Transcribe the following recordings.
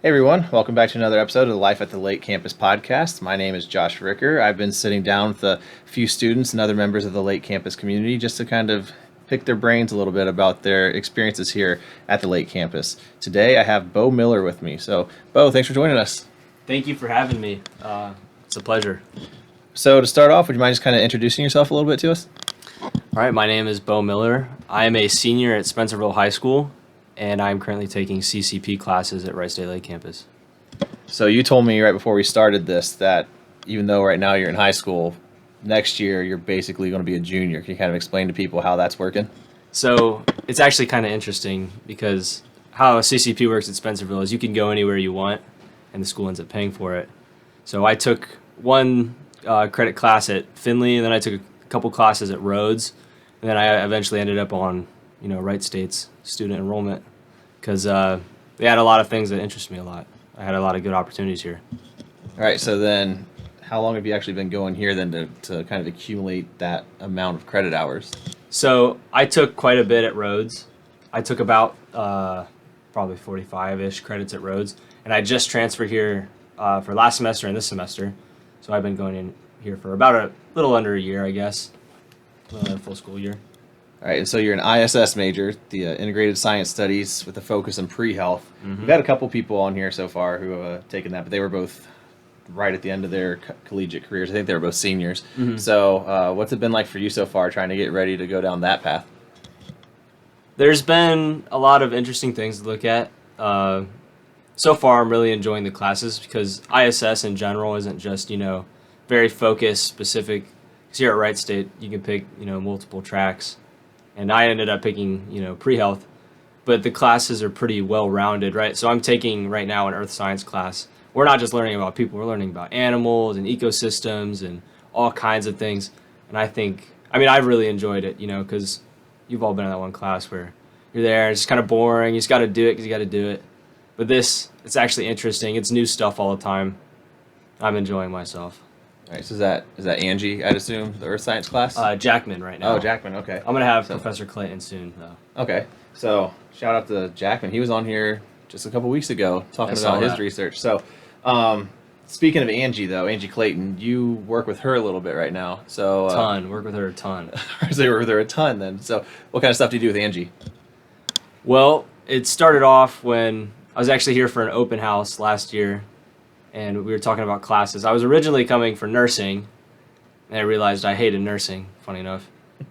Hey everyone, welcome back to another episode of the Life at the Lake Campus podcast. My name is Josh Ricker. I've been sitting down with a few students and other members of the Lake Campus community just to kind of pick their brains a little bit about their experiences here at the Lake Campus. Today I have Beau Miller with me. So, Beau, thanks for joining us. Thank you for having me. It's a pleasure. So, to start off, would you mind just kind of introducing yourself a little bit to us? All right, my name is Beau Miller. I am a senior at Spencerville High School, and I'm currently taking CCP classes at Rice State Lake Campus. So, you told me right before we started this that even though right now you're in high school, next year you're basically going to be a junior. Can you kind of explain to people how that's working? So it's actually kind of interesting because how CCP works at Spencerville is you can go anywhere you want, and the school ends up paying for it. So I took one credit class at Findlay, and then I took a couple classes at Rhodes, and then I eventually ended up on Wright State's student enrollment because they had a lot of things that interest me a lot. I had a lot of good opportunities here. All right, so then how long have you actually been going here then to kind of accumulate that amount of credit hours? So I took quite a bit at Rhodes. I took about probably 45-ish credits at Rhodes, and I just transferred here for last semester and this semester. So I've been going in here for about a little under a year, I guess, a full school year. All right, and so you're an ISS major, the Integrated Science Studies with a focus in pre-health. Mm-hmm. We've had a couple people on here so far who have taken that, but they were both right at the end of their collegiate careers. I think they were both seniors. Mm-hmm. So what's it been like for you so far trying to get ready to go down that path? There's been a lot of interesting things to look at. So far, I'm really enjoying the classes because ISS in general isn't just, very focused, specific. Because here at Wright State, you can pick, multiple tracks. And I ended up picking, pre-health. But the classes are pretty well-rounded, right? So I'm taking right now an earth science class. We're not just learning about people, we're learning about animals and ecosystems and all kinds of things. And I've really enjoyed it, because you've all been in that one class where you're there, it's kind of boring, you just got to do it because you got to do it. But this, it's actually interesting. It's new stuff all the time. I'm enjoying myself. All right, so is that Angie, I'd assume, the earth science class? Jackman right now. Oh, Jackman, okay. I'm going to have Professor Clayton soon, though. Okay, so shout out to Jackman. He was on here just a couple weeks ago talking about his research. So speaking of Angie, though, Angie Clayton, you work with her a little bit right now. So Work with her a ton. so you work with her a ton then. So what kind of stuff do you do with Angie? Well, it started off when I was actually here for an open house last year, and we were talking about classes. I was originally coming for nursing, and I realized I hated nursing, funny enough.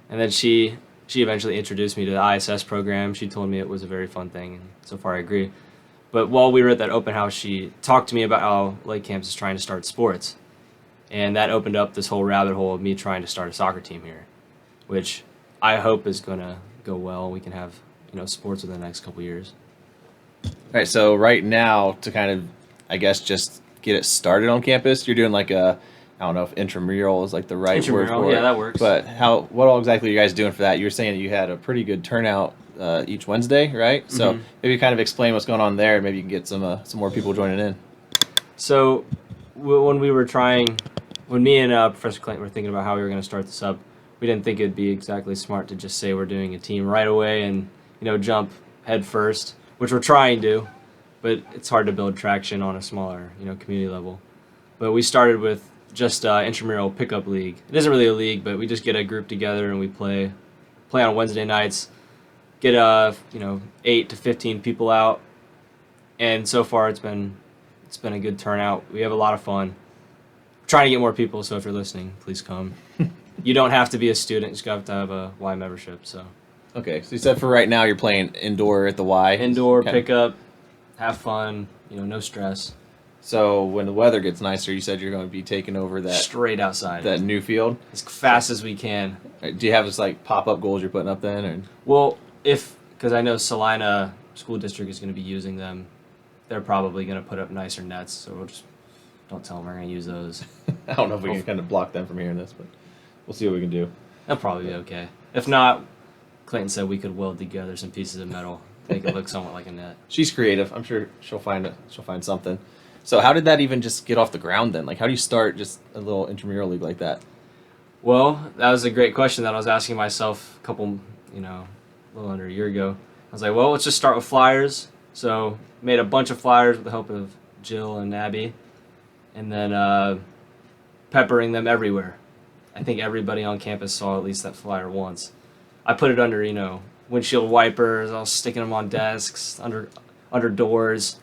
And then she eventually introduced me to the ISS program. She told me it was a very fun thing, and so far I agree. But while we were at that open house, she talked to me about how Lake Campus is trying to start sports. And that opened up this whole rabbit hole of me trying to start a soccer team here, which I hope is going to go well. We can have, sports within the next couple years. All right, so right now, to kind of, I guess, just get it started on campus, you're doing like I don't know if intramural is like the right word for it. Yeah, that works. But what all exactly are you guys doing for that? You were saying that you had a pretty good turnout each Wednesday, right? So maybe kind of explain what's going on there, and maybe you can get some more people joining in. So when me and Professor Clayton were thinking about how we were going to start this up, we didn't think it'd be exactly smart to just say we're doing a team right away and jump head first, which we're trying to, but it's hard to build traction on a smaller community level. But we started with just intramural pickup league. It isn't really a league, but we just get a group together and we play on Wednesday nights. Get 8 to 15 people out, and so far it's been a good turnout. We have a lot of fun. We're trying to get more people, so if you're listening, please come. You don't have to be a student; you just have to have a Y membership. So. Okay, so you said for right now you're playing indoor at the Y. Indoor pickup, have fun. No stress. So when the weather gets nicer, you said you're going to be taking over that straight outside, that new field as fast as we can. Do you have just like pop-up goals you're putting up then? Or? Well, because I know Salina School District is going to be using them, they're probably going to put up nicer nets. So we'll just don't tell them we're going to use those. I don't know if we can kind of block them from hearing this, but we'll see what we can do. That'll probably be okay. If not, Clayton said we could weld together some pieces of metal to make it look somewhat like a net. She's creative. I'm sure she'll find something. So how did that even just get off the ground then? Like, how do you start just a little intramural league like that? Well, that was a great question that I was asking myself a little under a year ago. I was like, well, let's just start with flyers, So made a bunch of flyers with the help of Jill and Abby, and then peppering them everywhere. I think everybody on campus saw at least that flyer once. I put it under, windshield wipers. I was sticking them on desks, under doors.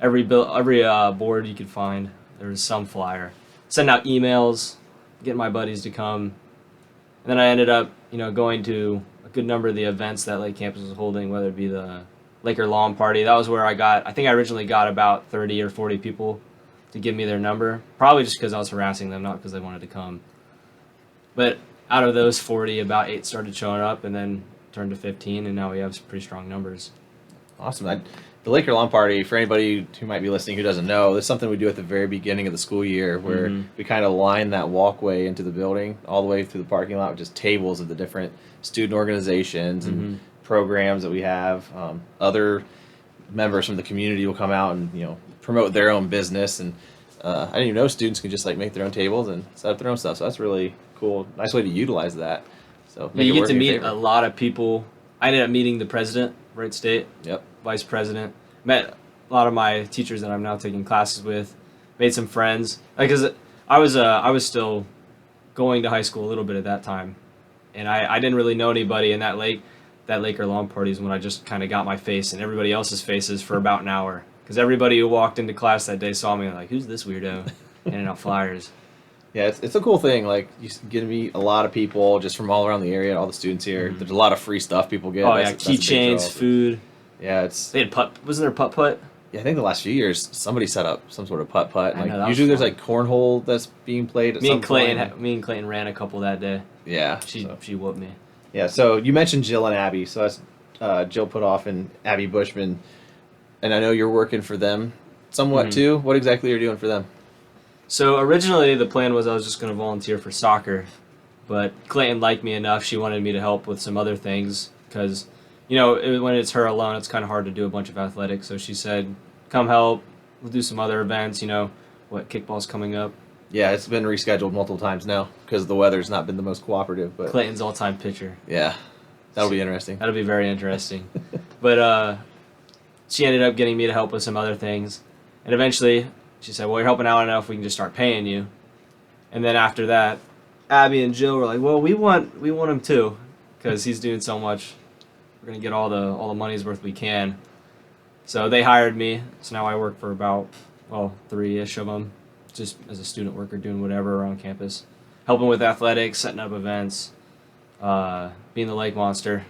Every board you could find, there was some flyer. Send out emails, getting my buddies to come. And then I ended up, going to a good number of the events that Lake Campus was holding, whether it be the Laker Lawn Party. That was where I think I originally got about 30 or 40 people to give me their number. Probably just because I was harassing them, not because they wanted to come. But out of those 40, about 8 started showing up, and then turned to 15, and now we have some pretty strong numbers. Awesome. The Laker Lawn Party, for anybody who might be listening who doesn't know, it's something we do at the very beginning of the school year where we kind of line that walkway into the building all the way through the parking lot with just tables of the different student organizations and programs that we have. Other members from the community will come out and promote their own business, and I didn't even know students can just make their own tables and set up their own stuff. So that's really cool. Nice way to utilize that. So you get to meet a lot of people. I ended up meeting the president, Wright State. Yep. Vice president. Met a lot of my teachers that I'm now taking classes with. Made some friends. Because I was still going to high school a little bit at that time, and I didn't really know anybody. And that Laker Lawn Party is when I just kind of got my face in everybody else's faces for about an hour. Because everybody who walked into class that day saw me like, who's this weirdo handing out flyers? Yeah, it's a cool thing. You get to meet a lot of people just from all around the area, all the students here. There's a lot of free stuff people get. Oh, yeah, keychains, food. Yeah, they had wasn't there putt-putt? Yeah, I think the last few years somebody set up some sort of putt-putt. Usually there's cornhole that's being played at me and Clayton ran a couple that day. Yeah. She whooped me. Yeah, so you mentioned Jill and Abby. So that's Jill Putoff and Abby Bushman. And I know you're working for them somewhat too. What exactly are you doing for them? So originally the plan was I was just going to volunteer for soccer, but Clayton liked me enough. She wanted me to help with some other things because, when it's her alone, it's kind of hard to do a bunch of athletics. So she said, come help. We'll do some other events, kickball's coming up. Yeah, it's been rescheduled multiple times now because the weather's not been the most cooperative. But Clayton's all-time pitcher. Yeah, that'll be interesting. That'll be very interesting. But she ended up getting me to help with some other things. And eventually she said, well, you're helping out enough, we can just start paying you. And then after that, Abby and Jill were like, well, we want him too because he's doing so much. We're going to get all the money's worth we can. So they hired me. So now I work for about, 3-ish of them, just as a student worker doing whatever around campus. Helping with athletics, setting up events, being the lake monster.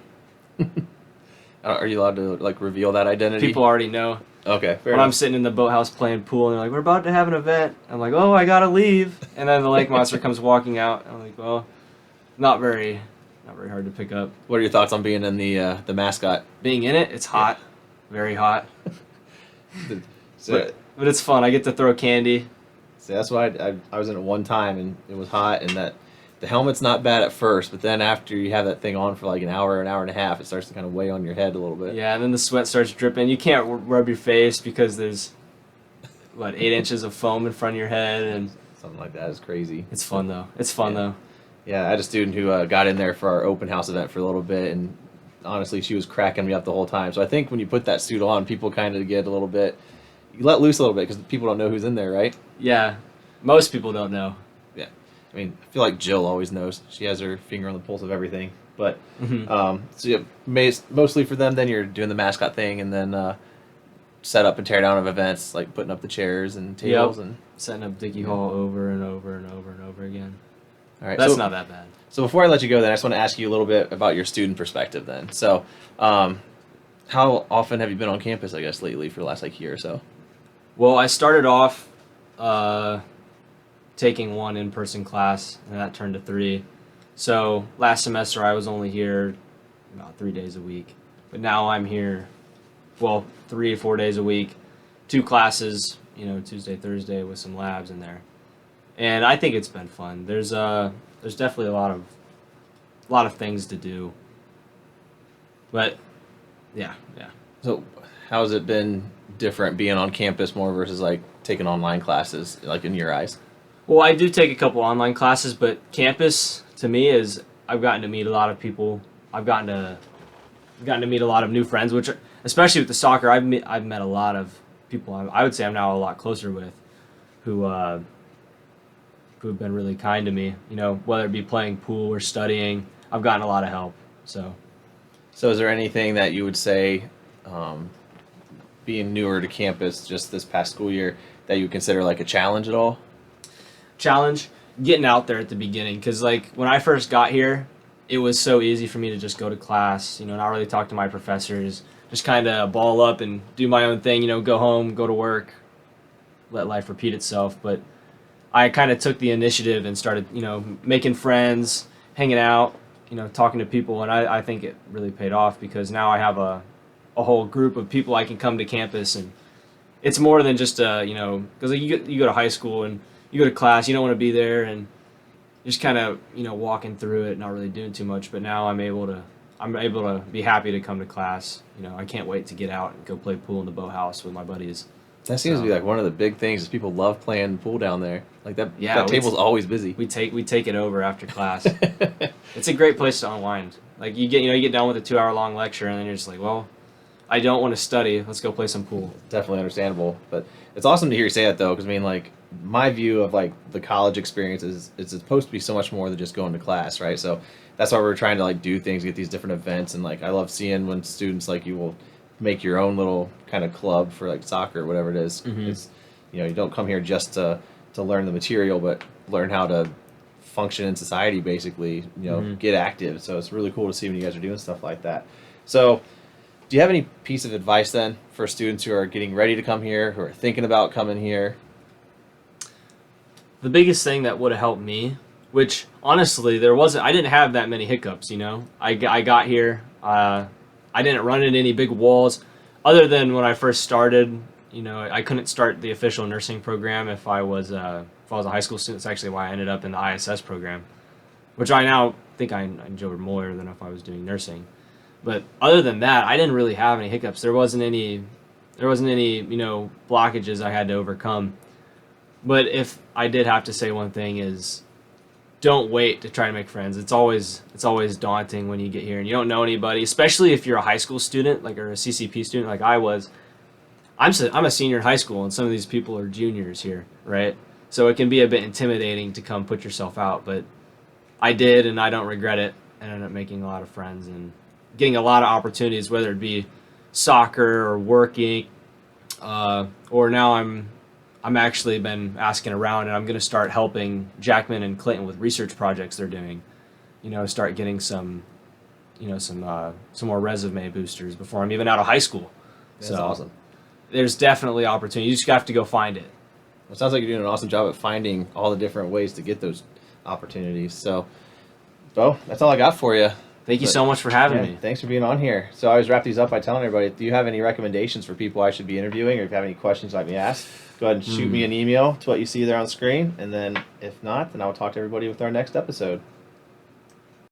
Are you allowed to reveal that identity? People already know. Okay, fair When enough. I'm sitting in the boathouse playing pool and they're like, we're about to have an event. I'm like, oh, I gotta leave. And then the lake monster comes walking out. I'm like, well, not very hard to pick up. What are your thoughts on being in the mascot? Being in it, it's hot. Very hot. So, but it's fun. I get to throw candy. so that's why I was in it one time and it was hot, and that the helmet's not bad at first, but then after you have that thing on for an hour and a half, it starts to kind of weigh on your head a little bit. Yeah, and then the sweat starts dripping. You can't rub your face because there's 8 inches of foam in front of your head, and Something like that is crazy. it's fun though. It's fun though. Yeah, I had a student who got in there for our open house event for a little bit, and honestly, she was cracking me up the whole time. So I think when you put that suit on, people kind of get a little bit, you let loose a little bit because people don't know who's in there, right? Yeah, most people don't know. Yeah. I mean, I feel like Jill always knows. She has her finger on the pulse of everything. But, so yeah, mostly for them, then you're doing the mascot thing, and then set up and tear down of events, like putting up the chairs and tables. Yep. And Setting up Dickey Hall over and over and over and over again. all right, That's so, not that bad. So before I let you go, then I just want to ask you a little bit about your student perspective. Then, so how often have you been on campus? I guess lately for the last year or so. Well, I started off taking one in-person class, and that turned to 3. So last semester I was only here about 3 days a week, but now I'm here, 3 or 4 days a week, 2 classes, Tuesday, Thursday with some labs in there, and I think it's been fun. There's definitely a lot of things to do, but yeah. So how has it been different being on campus more versus taking online classes, in your eyes? Well, I do take a couple online classes, but campus to me is I've gotten to meet a lot of people. I've gotten to meet a lot of new friends, which especially with the soccer, I've met a lot of people. I would say I'm now a lot closer with, who have been really kind to me. You know, whether it be playing pool or studying, I've gotten a lot of help. So So is there anything that you would say, um, being newer to campus just this past school year, that you would consider like a challenge at all? challenge getting out there at the beginning, because like when I first got here, it was so easy for me to just go to class. You know, not really talk to my professors, just kind of ball up and do my own thing. You know, go home, go to work, let life repeat itself. But I kind of took the initiative and started, you know, making friends, hanging out, you know, talking to people, and I think it really paid off, because now I have a whole group of people I can come to campus, and it's more than just you know, because you go to high school and you go to class, you don't want to be there, and just kind of, you know, walking through it, not really doing too much. But now I'm able to be happy to come to class. You know, I can't wait to get out and go play pool in the Beau house with my buddies. That seems to be So, like one of the big things is people love playing pool down there. Like that, Yeah, that table's always busy. we take it over after class. It's a great place to unwind. Like you get done with a 2 hour long lecture, and then you're just like, well, I don't want to study. Let's go play some pool. Definitely understandable, but it's awesome to hear you say that though, because I mean, like my view of like the college experience is it's supposed to be so much more than just going to class, right? So that's why we're trying to like do things, get these different events, and like I love seeing when students like you will make your own little kind of club for like soccer or whatever it is. Mhm. It's, you know, you don't come here just to learn the material, but learn how to function in society, basically. You know, Mhm. get active. So it's really cool to see when you guys are doing stuff like that. So do you have any piece of advice then for students who are getting ready to come here, who are thinking about coming here? The biggest thing that would have helped me, which honestly I didn't have that many hiccups. You know, I got here. I didn't run into any big walls, other than when I first started. You know, I couldn't start the official nursing program if I was a high school student. That's actually why I ended up in the ISS program, which I now think I enjoyed more than if I was doing nursing. But other than that, I didn't really have any hiccups. There wasn't any, you know, blockages I had to overcome. But if I did have to say one thing, is don't wait to try to make friends. It's always daunting when you get here and you don't know anybody, especially if you're a high school student, like, or a CCP student like I was. I'm a senior in high school, and some of these people are juniors here, right? So it can be a bit intimidating to come put yourself out, but I did, and I don't regret it. I ended up making a lot of friends and getting a lot of opportunities, whether it be soccer or working, or now I'm actually been asking around, and I'm going to start helping Jackman and Clinton with research projects they're doing. You know, start getting some, you know, some more resume boosters before I'm even out of high school. That's awesome. There's definitely opportunity. You just have to go find it. It sounds like you're doing an awesome job at finding all the different ways to get those opportunities. So, Bo, that's all I got for you. Thank you so much for having me. Thanks for being on here. So I always wrap these up by telling everybody, do you have any recommendations for people I should be interviewing, or if you have any questions like me ask, go ahead and shoot me an email to what you see there on the screen. And then if not, then I'll talk to everybody with our next episode.